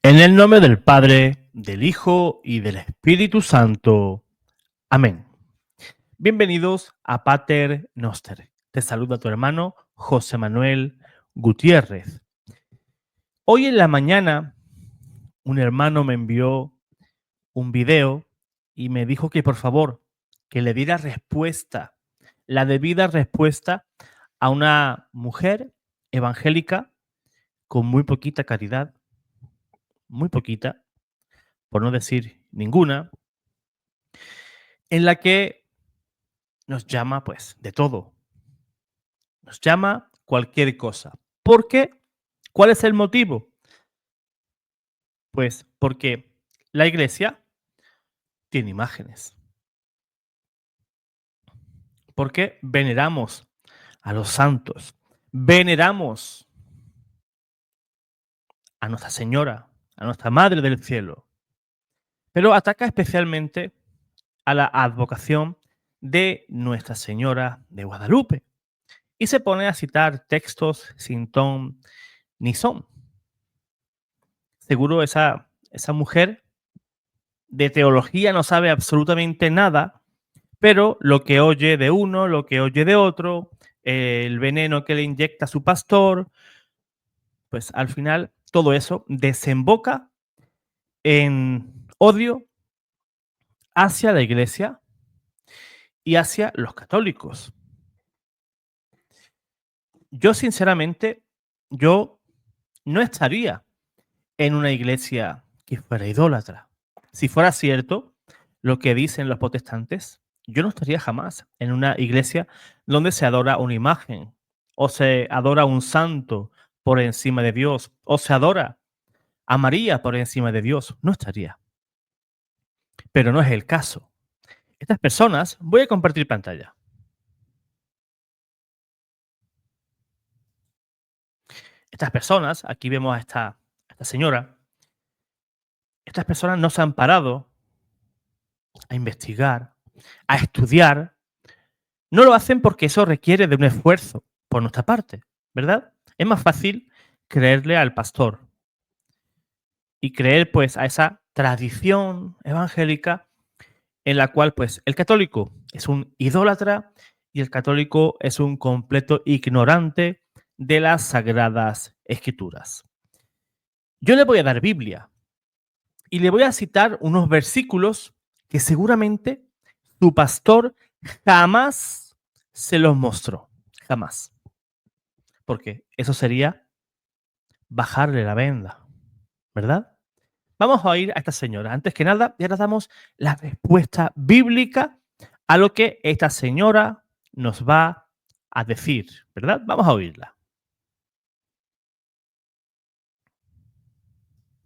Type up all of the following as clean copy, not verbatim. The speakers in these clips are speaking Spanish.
En el nombre del Padre, del Hijo y del Espíritu Santo. Amén. Bienvenidos a Pater Noster. Te saluda tu hermano José Manuel Gutiérrez. Hoy en la mañana un hermano me envió un video y me dijo que por favor que le diera respuesta, la debida respuesta a una mujer evangélica con muy poquita caridad, muy poquita, por no decir ninguna, en la que nos llama pues de todo, nos llama cualquier cosa. ¿Por qué? ¿Cuál es el motivo? Pues porque la iglesia tiene imágenes, porque veneramos a los santos, veneramos a Nuestra Señora, a nuestra Madre del Cielo, pero ataca especialmente a la advocación de Nuestra Señora de Guadalupe y se pone a citar textos sin ton ni son. Seguro esa mujer de teología no sabe absolutamente nada, pero lo que oye de uno, lo que oye de otro, el veneno que le inyecta su pastor, pues al final todo eso desemboca en odio hacia la iglesia y hacia los católicos. Yo sinceramente, yo no estaría en una iglesia que fuera idólatra. Si fuera cierto lo que dicen los protestantes, yo no estaría jamás en una iglesia donde se adora una imagen o se adora un santo por encima de Dios o se adora a María por encima de Dios. No estaría. Pero no es el caso. Estas personas, voy a compartir pantalla. Estas personas, aquí vemos a esta señora, estas personas no se han parado a investigar, a estudiar. No lo hacen porque eso requiere de un esfuerzo por nuestra parte, ¿verdad? Es más fácil creerle al pastor y creer pues a esa tradición evangélica en la cual pues el católico es un idólatra y el católico es un completo ignorante de las sagradas escrituras. Yo le voy a dar Biblia y le voy a citar unos versículos que seguramente su pastor jamás se los mostró, jamás. Porque eso sería bajarle la venda, ¿verdad? Vamos a oír a esta señora. Antes que nada, ya nos damos la respuesta bíblica a lo que esta señora nos va a decir, ¿verdad? Vamos a oírla.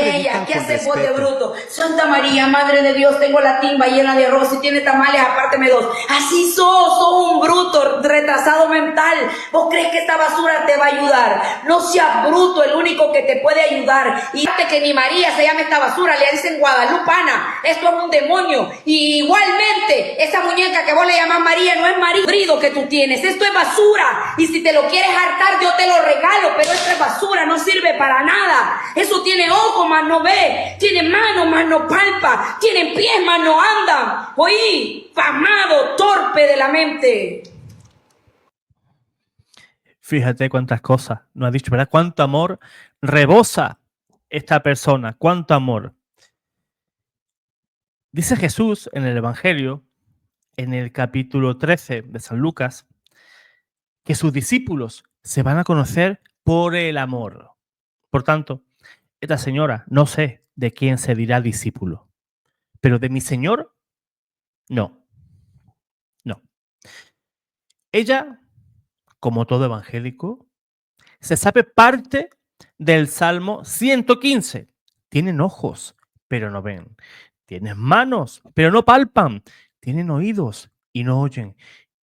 Ella, ¿qué hace vos de bruto? Santa María, Madre de Dios, tengo la timba llena de arroz y tiene tamales, apárteme dos. Así sos un bruto, retrasado mental. ¿Vos crees que esta basura te va a ayudar? No seas bruto, el único que te puede ayudar. Y fíjate que ni María se llama esta basura, le dicen guadalupana. Esto es un demonio. Y igualmente, esa muñeca que vos le llamás María no es marido que tú tienes. Esto es basura. Y si te lo quieres hartar, yo te lo regalo, pero esto es basura, no sirve para nada. Eso tiene ojos, mas no ve, tiene manos, mas no palpa, tiene pies, mas no andan. Oí, famado, torpe de la mente. Fíjate cuántas cosas nos ha dicho, ¿verdad? Cuánto amor rebosa esta persona, cuánto amor. Dice Jesús en el Evangelio, en el capítulo 13 de San Lucas, que sus discípulos se van a conocer por el amor. Por tanto, esta señora no sé de quién se dirá discípulo, pero de mi Señor, no, no. Ella, como todo evangélico, se sabe parte del Salmo 115. Tienen ojos, pero no ven. Tienen manos, pero no palpan. Tienen oídos y no oyen.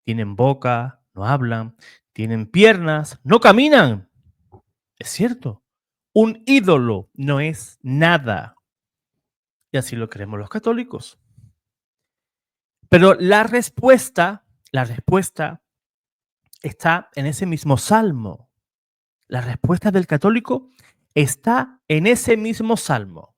Tienen boca, no hablan. Tienen piernas, no caminan. Es cierto. Un ídolo no es nada. Y así lo creemos los católicos. Pero la respuesta está en ese mismo salmo. La respuesta del católico está en ese mismo salmo.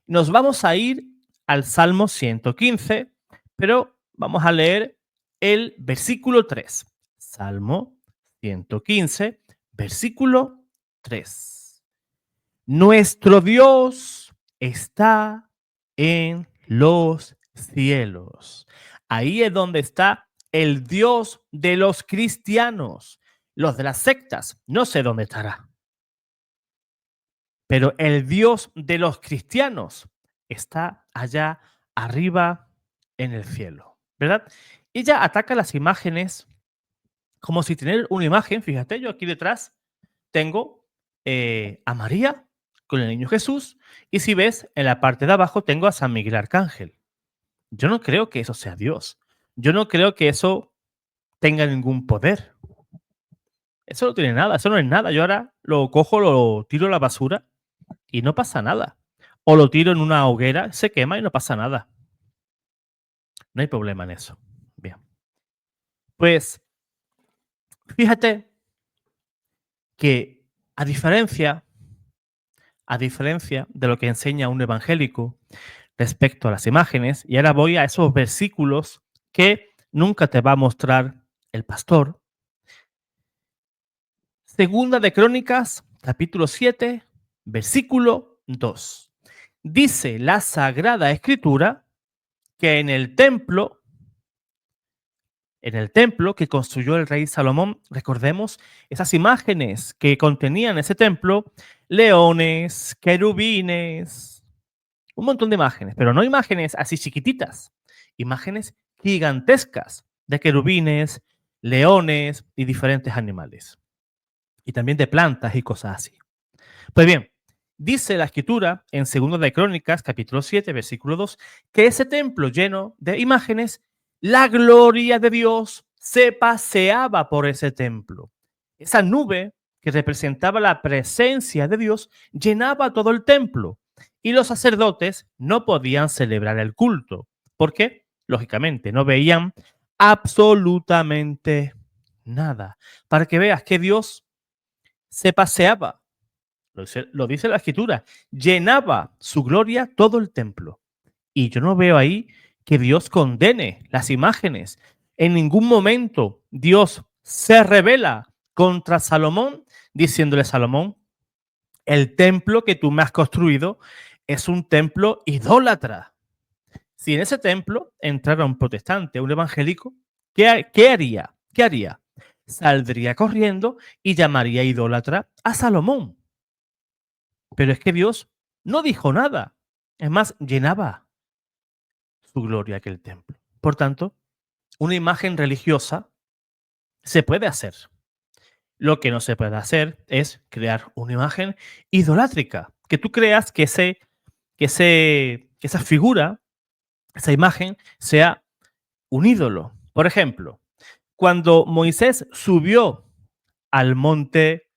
Nos vamos a ir al Salmo 115, pero vamos a leer el versículo 3. Salmo 115, versículo 3. Nuestro Dios está en los cielos. Ahí es donde está el Dios de los cristianos. Los de las sectas, no sé dónde estará. Pero el Dios de los cristianos está allá arriba en el cielo, ¿verdad? Ella ataca las imágenes como si tener una imagen, fíjate, yo aquí detrás tengo a María con el niño Jesús y si ves, en la parte de abajo tengo a San Miguel Arcángel. Yo no creo que eso sea Dios. Yo no creo que eso tenga ningún poder. Eso no tiene nada, eso no es nada. Yo ahora lo cojo, lo tiro a la basura y no pasa nada. O lo tiro en una hoguera, se quema y no pasa nada. No hay problema en eso. Bien. Pues fíjate que a diferencia de lo que enseña un evangélico respecto a las imágenes, y ahora voy a esos versículos que nunca te va a mostrar el pastor. Segunda de Crónicas, capítulo 7, versículo 2. Dice la Sagrada Escritura que en el templo que construyó el rey Salomón, recordemos esas imágenes que contenían ese templo, leones, querubines, un montón de imágenes, pero no imágenes así chiquititas, imágenes gigantescas de querubines, leones y diferentes animales. Y también de plantas y cosas así. Pues bien, dice la escritura en 2 de Crónicas, capítulo 7, versículo 2, que ese templo lleno de imágenes, la gloria de Dios se paseaba por ese templo. Esa nube que representaba la presencia de Dios llenaba todo el templo y los sacerdotes no podían celebrar el culto porque, lógicamente, no veían absolutamente nada. Para que veas que Dios se paseaba, lo dice la escritura, llenaba su gloria todo el templo. Y yo no veo ahí que Dios condene las imágenes. En ningún momento Dios se revela contra Salomón diciéndole: Salomón, el templo que tú me has construido es un templo idólatra. Si en ese templo entrara un protestante, un evangélico, ¿qué haría? ¿Qué haría? Saldría corriendo y llamaría idólatra a Salomón. Pero es que Dios no dijo nada. Es más, llenaba su gloria aquel templo. Por tanto, una imagen religiosa se puede hacer. Lo que no se puede hacer es crear una imagen idolátrica. Que tú creas que esa figura, esa imagen, sea un ídolo. Por ejemplo, cuando Moisés subió al monte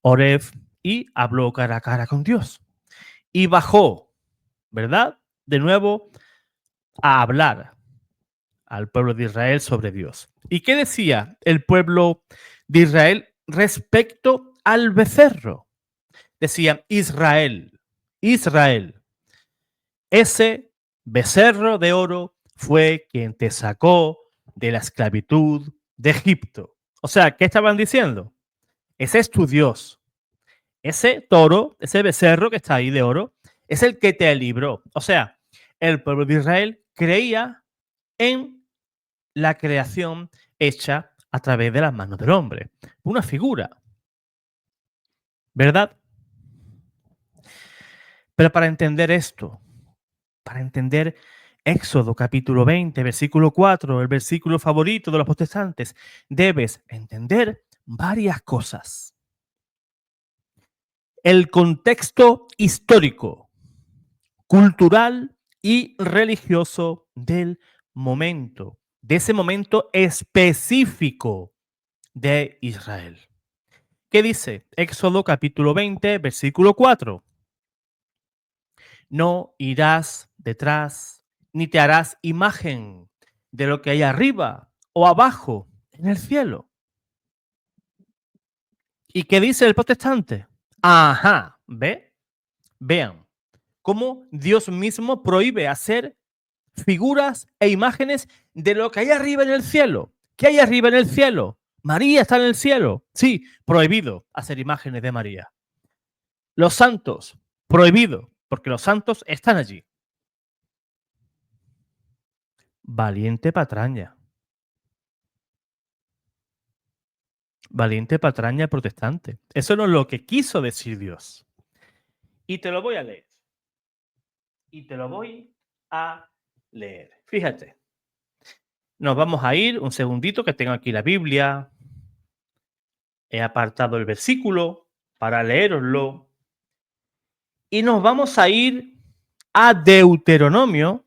Horeb y habló cara a cara con Dios y bajó, ¿verdad? De nuevo a hablar al pueblo de Israel sobre Dios. ¿Y qué decía el pueblo de Israel respecto al becerro? Decía: Israel, Israel, ese becerro de oro fue quien te sacó de la esclavitud de Egipto. O sea, ¿qué estaban diciendo? Ese es tu Dios. Ese toro, ese becerro que está ahí de oro, es el que te libró. O sea, el pueblo de Israel creía en la creación hecha a través de las manos del hombre. Una figura, ¿verdad? Pero para entender esto, para entender Éxodo capítulo 20, versículo 4, el versículo favorito de los protestantes, debes entender varias cosas. El contexto histórico, cultural y religioso del momento, de ese momento específico de Israel. ¿Qué dice Éxodo capítulo 20, versículo 4? No irás detrás ni te harás imagen de lo que hay arriba o abajo en el cielo. ¿Y qué dice el protestante? Ajá, Vean cómo Dios mismo prohíbe hacer figuras e imágenes de lo que hay arriba en el cielo. ¿Qué hay arriba en el cielo? María está en el cielo. Sí, prohibido hacer imágenes de María. Los santos, prohibido, porque los santos están allí. Valiente patraña. Valiente patraña protestante. Eso no es lo que quiso decir Dios. Y te lo voy a leer. Fíjate. Nos vamos a ir un segundito, que tengo aquí la Biblia. He apartado el versículo para leeroslo. Y nos vamos a ir a Deuteronomio,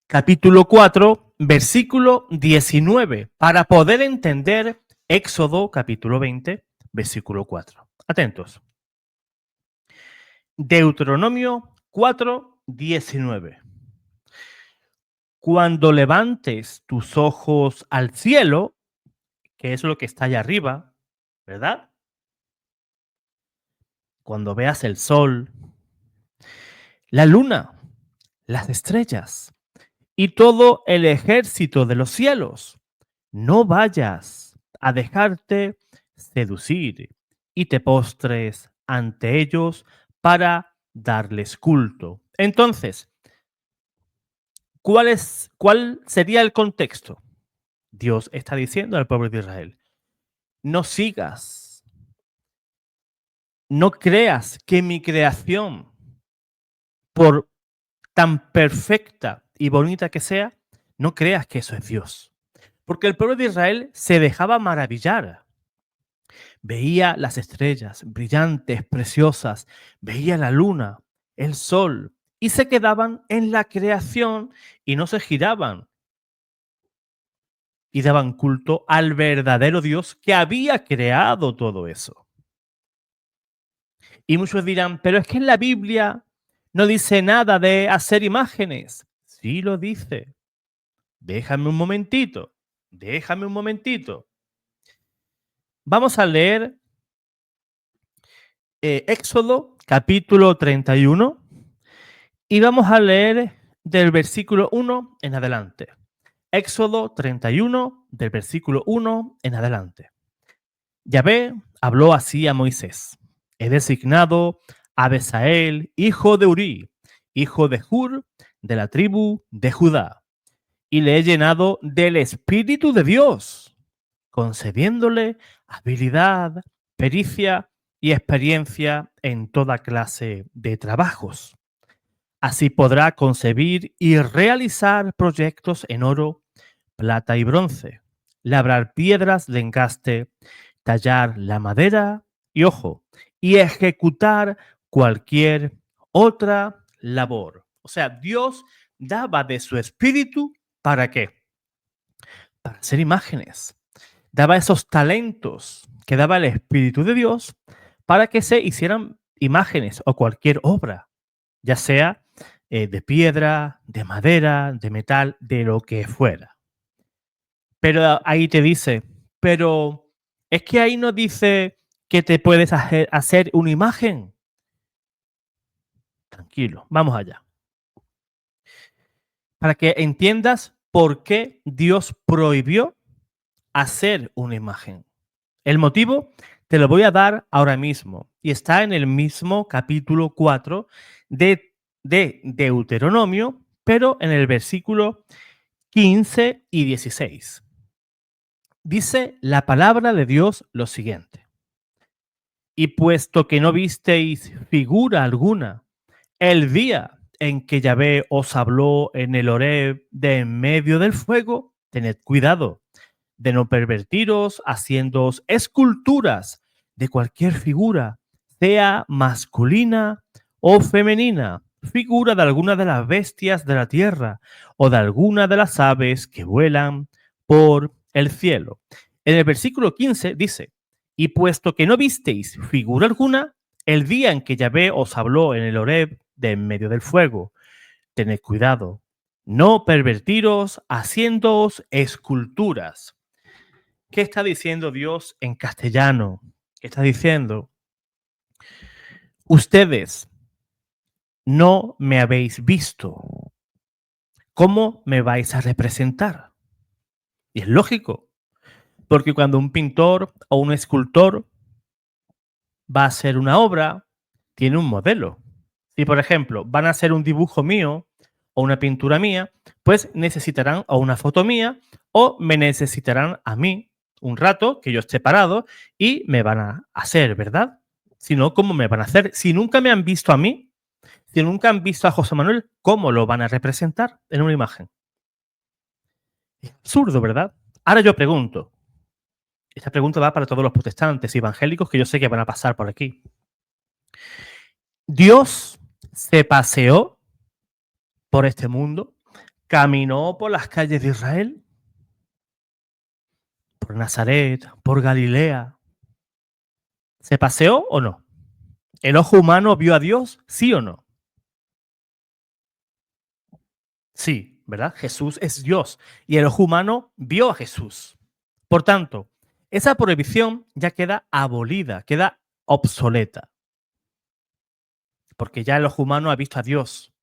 capítulo 4, versículo 19, para poder entender Éxodo, capítulo 20, versículo 4. Atentos. Deuteronomio 4, 19. Cuando levantes tus ojos al cielo, que es lo que está allá arriba, ¿verdad? Cuando veas el sol, la luna, las estrellas y todo el ejército de los cielos, no vayas a dejarte seducir y te postres ante ellos para darles culto. Entonces, ¿cuál sería el contexto? Dios está diciendo al pueblo de Israel: no sigas, no creas que mi creación, por tan perfecta y bonita que sea, no creas que eso es Dios. Porque el pueblo de Israel se dejaba maravillar. Veía las estrellas brillantes, preciosas, veía la luna, el sol, y se quedaban en la creación y no se giraban y daban culto al verdadero Dios que había creado todo eso. Y muchos dirán, pero es que en la Biblia no dice nada de hacer imágenes. Sí lo dice. Déjame un momentito. Vamos a leer Éxodo capítulo 31 y vamos a leer del versículo 1 en adelante. Éxodo 31 del versículo 1 en adelante. Yahvé habló así a Moisés: he designado a Besael, hijo de Uri, hijo de Hur, de la tribu de Judá, y le he llenado del Espíritu de Dios, concediéndole habilidad, pericia y experiencia en toda clase de trabajos. Así podrá concebir y realizar proyectos en oro, plata y bronce, labrar piedras de encaste, tallar la madera y ejecutar cualquier otra labor. O sea, Dios daba de su espíritu, ¿para qué? Para hacer imágenes. Daba esos talentos que daba el Espíritu de Dios para que se hicieran imágenes o cualquier obra, ya sea de piedra, de madera, de metal, de lo que fuera. Pero ahí te dice, pero es que ahí no dice que te puedes hacer una imagen. Tranquilo, vamos allá. Para que entiendas por qué Dios prohibió hacer una imagen. El motivo te lo voy a dar ahora mismo y está en el mismo capítulo 4 de Deuteronomio, pero en el versículo 15 y 16. Dice la palabra de Dios lo siguiente: y puesto que no visteis figura alguna el día en que Yahvé os habló en el Horeb de en medio del fuego, tened cuidado de no pervertiros haciéndoos esculturas de cualquier figura, sea masculina o femenina, figura de alguna de las bestias de la tierra o de alguna de las aves que vuelan por el cielo. En el versículo 15 dice: y puesto que no visteis figura alguna el día en que Yahvé os habló en el Horeb de en medio del fuego, tened cuidado, no pervertiros haciéndoos esculturas. ¿Qué está diciendo Dios en castellano? ¿Qué está diciendo? ustedes no me habéis visto, ¿cómo me vais a representar? Y es lógico, porque cuando un pintor o un escultor va a hacer una obra, tiene un modelo. Si, por ejemplo, van a hacer un dibujo mío o una pintura mía, pues necesitarán o una foto mía o me necesitarán a mí un rato que yo esté parado y me van a hacer, ¿verdad? Si no, ¿cómo me van a hacer? Si nunca me han visto a mí, si nunca han visto a José Manuel, ¿cómo lo van a representar en una imagen? Es absurdo, ¿verdad? Ahora yo pregunto, esta pregunta va para todos los protestantes y evangélicos que yo sé que van a pasar por aquí. Dios se paseó por este mundo, caminó por las calles de Israel, por Nazaret, por Galilea. ¿Se paseó o no? ¿El ojo humano vio a Dios? ¿Sí o no? Sí, ¿verdad? Jesús es Dios y el ojo humano vio a Jesús. Por tanto, esa prohibición ya queda abolida, queda obsoleta, porque ya el ojo humano ha visto a Dios,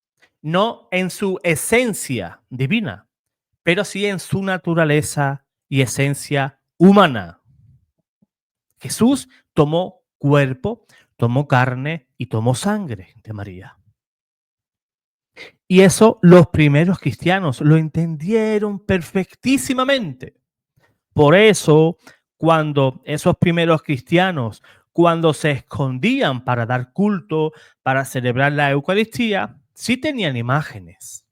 no en su esencia divina, pero sí en su naturaleza y esencia humana. Jesús tomó cuerpo, tomó carne y tomó sangre de María. Y eso los primeros cristianos lo entendieron perfectísimamente. Por eso, cuando esos primeros cristianos, cuando se escondían para dar culto, para celebrar la Eucaristía, sí tenían imágenes.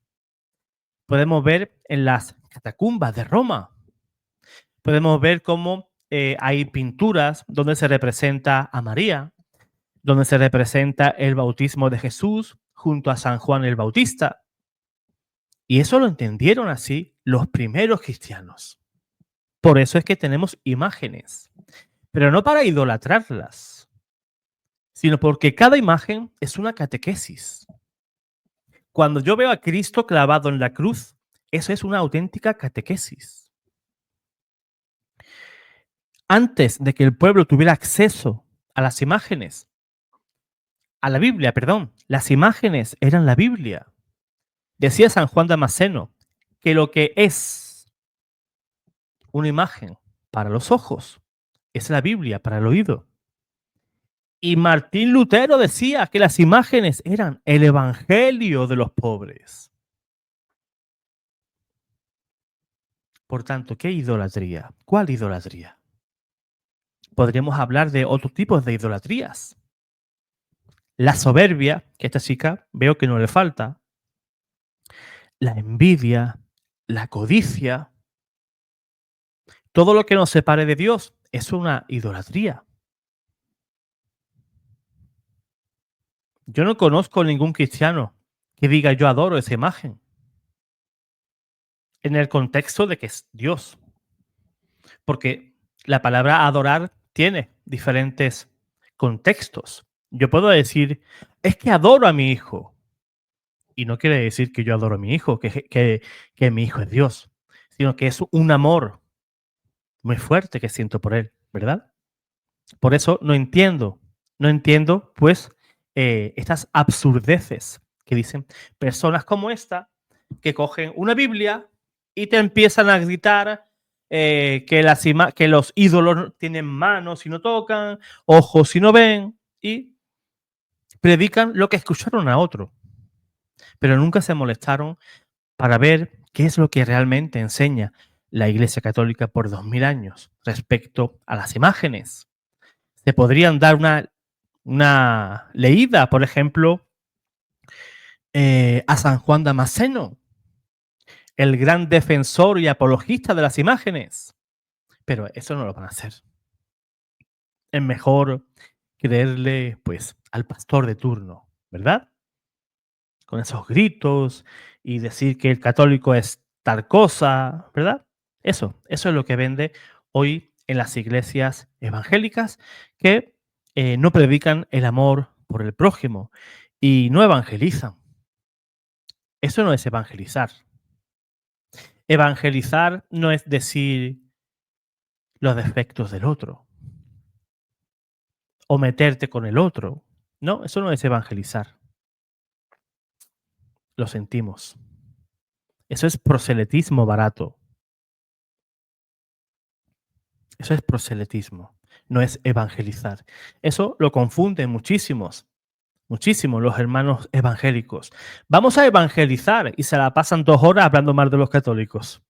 Podemos ver en las catacumbas de Roma, podemos ver cómo hay pinturas donde se representa a María, donde se representa el bautismo de Jesús junto a San Juan el Bautista. Y eso lo entendieron así los primeros cristianos. Por eso es que tenemos imágenes, pero no para idolatrarlas, sino porque cada imagen es una catequesis. Cuando yo veo a Cristo clavado en la cruz, eso es una auténtica catequesis. Antes de que el pueblo tuviera acceso a las imágenes, a la Biblia, perdón, las imágenes eran la Biblia. Decía San Juan Damasceno que lo que es una imagen para los ojos es la Biblia para el oído. Y Martín Lutero decía que las imágenes eran el evangelio de los pobres. Por tanto, ¿qué idolatría? ¿Cuál idolatría? Podríamos hablar de otros tipos de idolatrías. La soberbia, que a esta chica veo que no le falta. La envidia, la codicia. Todo lo que nos separe de Dios es una idolatría. Yo no conozco ningún cristiano que diga yo adoro esa imagen, en el contexto de que es Dios. Porque la palabra adorar tiene diferentes contextos. Yo puedo decir, es que adoro a mi hijo. Y no quiere decir que yo adoro a mi hijo, que mi hijo es Dios, sino que es un amor muy fuerte que siento por él, ¿verdad? Por eso no entiendo, pues, estas absurdeces que dicen personas como esta que cogen una Biblia y te empiezan a gritar que los ídolos tienen manos y no tocan, ojos y no ven, y predican lo que escucharon a otro, pero nunca se molestaron para ver qué es lo que realmente enseña la Iglesia Católica por 2000 años respecto a las imágenes. Se podrían dar una leída, por ejemplo, a San Juan Damasceno, el gran defensor y apologista de las imágenes. Pero eso no lo van a hacer. Es mejor creerle, pues, al pastor de turno, ¿verdad? Con esos gritos y decir que el católico es tal cosa, ¿verdad? Eso es lo que vende hoy en las iglesias evangélicas que no predican el amor por el prójimo y no evangelizan. Eso no es evangelizar. Evangelizar no es decir los defectos del otro o meterte con el otro. No, eso no es evangelizar. Lo sentimos. Eso es proselitismo barato. Eso es proselitismo, no es evangelizar. Eso lo confunden muchísimos los hermanos evangélicos. Vamos a evangelizar y se la pasan 2 horas hablando mal de los católicos.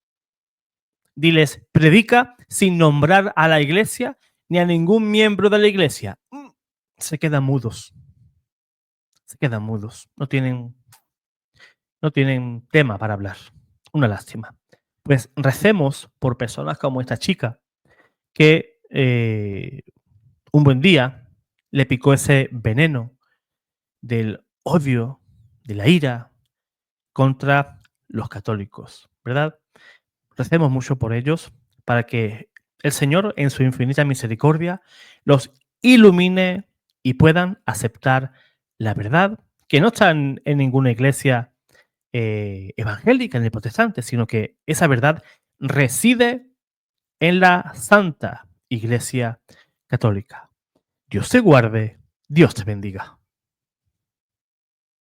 Diles, predica sin nombrar a la iglesia ni a ningún miembro de la iglesia. Se quedan mudos. Se quedan mudos. No tienen tema para hablar. Una lástima. Pues recemos por personas como esta chica que un buen día le picó ese veneno del odio, de la ira contra los católicos, ¿verdad? Recemos mucho por ellos para que el Señor, en su infinita misericordia, los ilumine y puedan aceptar la verdad, que no está en ninguna iglesia evangélica ni protestante, sino que esa verdad reside en la Santa Iglesia Católica. Dios te guarde, Dios te bendiga.